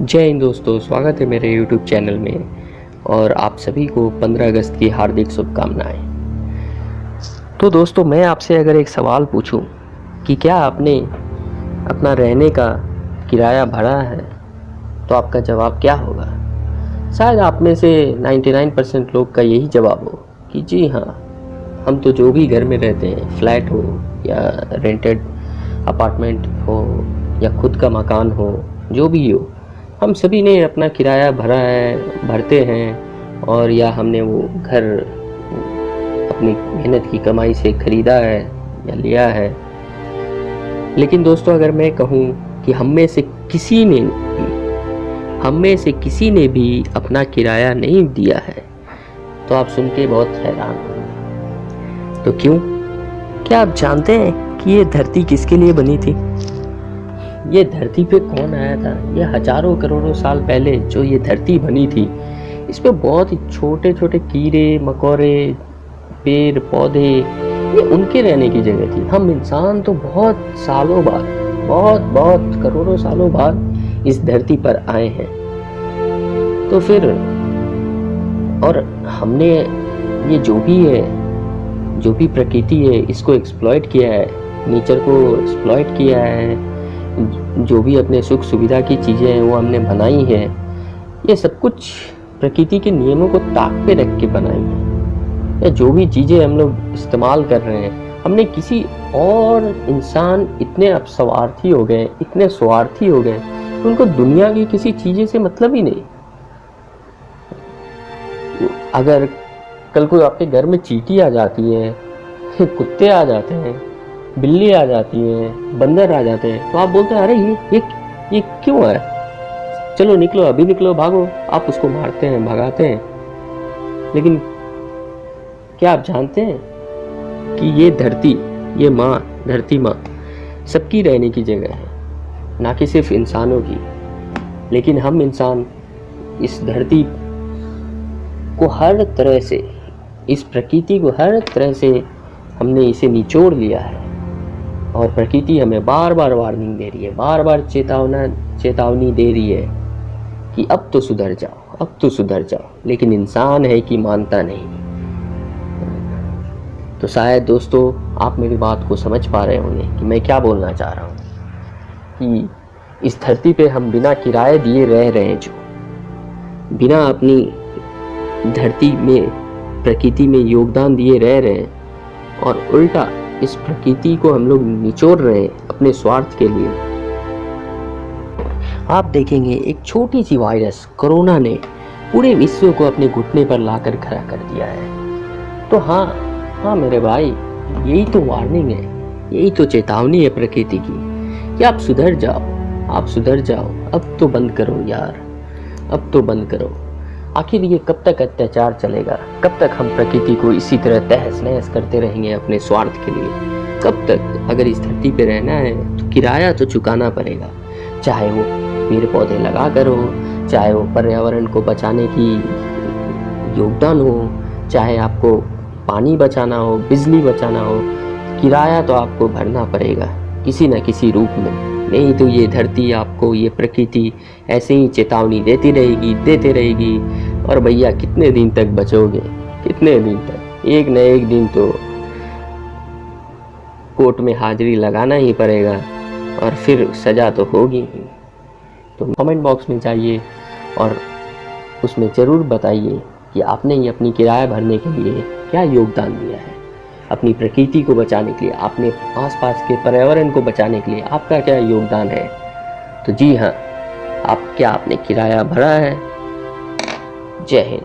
जय हिंद दोस्तों, स्वागत है मेरे YouTube चैनल में और आप सभी को 15 अगस्त की हार्दिक शुभकामनाएं। तो दोस्तों, मैं आपसे अगर एक सवाल पूछूं कि क्या आपने अपना रहने का किराया भरा है, तो आपका जवाब क्या होगा? शायद आप में से 99% लोग का यही जवाब हो कि जी हाँ, हम तो जो भी घर में रहते हैं, फ्लैट हो या रेंटेड अपार्टमेंट हो या खुद का मकान हो, जो भी हो, हम सभी ने अपना किराया भरा है, भरते हैं और या हमने वो घर अपनी मेहनत की कमाई से ख़रीदा है या लिया है। लेकिन दोस्तों, अगर मैं कहूँ कि हम में से किसी ने भी अपना किराया नहीं दिया है, तो आप सुन के बहुत हैरान होंगे। तो क्यों? क्या आप जानते हैं कि ये धरती किसके लिए बनी थी? ये धरती पे कौन आया था? ये हजारों करोड़ों साल पहले जो ये धरती बनी थी, इस पे बहुत ही छोटे छोटे कीड़े मकोड़े, पेड़ पौधे, ये उनके रहने की जगह थी। हम इंसान तो बहुत सालों बाद, बहुत करोड़ों सालों बाद इस धरती पर आए हैं। तो फिर और हमने ये जो भी है, जो भी प्रकृति है, इसको एक्सप्लॉइट किया है, नेचर को एक्सप्लॉइट किया है। जो भी अपने सुख सुविधा की चीज़ें हैं वो हमने बनाई हैं। ये सब कुछ प्रकृति के नियमों को ताक पे रख के बनाई है। या जो भी चीज़ें हम लोग इस्तेमाल कर रहे हैं, हमने किसी और इंसान इतने अब स्वार्थी हो गए, इतने स्वार्थी हो गए कि उनको दुनिया की किसी चीज़ें से मतलब ही नहीं। अगर कल को आपके घर में चींटी आ जाती है, कुत्ते आ जाते हैं, बिल्ली आ जाती है, बंदर आ जाते हैं, तो आप बोलते हैं अरे ये क्यों है? चलो निकलो, अभी निकलो, भागो। आप उसको मारते हैं, भगाते हैं। लेकिन क्या आप जानते हैं कि ये धरती, ये माँ, धरती माँ सबकी रहने की जगह है, ना कि सिर्फ इंसानों की। लेकिन हम इंसान इस धरती को हर तरह से, इस प्रकृति को हर तरह से हमने इसे निचोड़ लिया है। और प्रकृति हमें बार बार वार्निंग दे रही है, बार बार चेतावनी दे रही है कि अब तो सुधर जाओ, अब तो सुधर जाओ। लेकिन इंसान है कि मानता नहीं। तो शायद दोस्तों आप मेरी बात को समझ पा रहे होंगे कि मैं क्या बोलना चाह रहा हूँ। कि इस धरती पे हम बिना किराए दिए रह रहे हैं, जो बिना अपनी धरती में, प्रकृति में योगदान दिए रह रहे हैं, और उल्टा इस प्रकृति को हम लोग निचोड़ रहे हैं अपने स्वार्थ के लिए। आप देखेंगे एक छोटी सी वायरस कोरोना ने पूरे विश्व को अपने घुटने पर लाकर खड़ा कर दिया है। तो हाँ मेरे भाई, यही तो वार्निंग है, यही तो चेतावनी है प्रकृति की कि आप सुधर जाओ, आप सुधर जाओ। अब तो बंद करो यार, अब तो बंद करो। आखिर ये कब तक अत्याचार चलेगा? कब तक हम प्रकृति को इसी तरह तहस नहस करते रहेंगे अपने स्वार्थ के लिए? कब तक? अगर इस धरती पे रहना है तो किराया तो चुकाना पड़ेगा, चाहे वो पेड़ पौधे लगा कर हो, चाहे वो पर्यावरण को बचाने की योगदान हो, चाहे आपको पानी बचाना हो, बिजली बचाना हो। किराया तो आपको भरना पड़ेगा किसी न किसी रूप में। नहीं तो ये धरती आपको, ये प्रकृति ऐसे ही चेतावनी देती रहेगी। और भैया कितने दिन तक बचोगे? कितने दिन तक? एक न एक दिन तो कोर्ट में हाजिरी लगाना ही पड़ेगा और फिर सज़ा तो होगी ही। तो कमेंट बॉक्स में जाइए और उसमें ज़रूर बताइए कि आपने ये अपनी किराया भरने के लिए क्या योगदान दिया है। अपनी प्रकृति को बचाने के लिए, अपने आसपास के पर्यावरण को बचाने के लिए आपका क्या योगदान है? तो जी हाँ, आपने किराया भरा है? जय हिंद।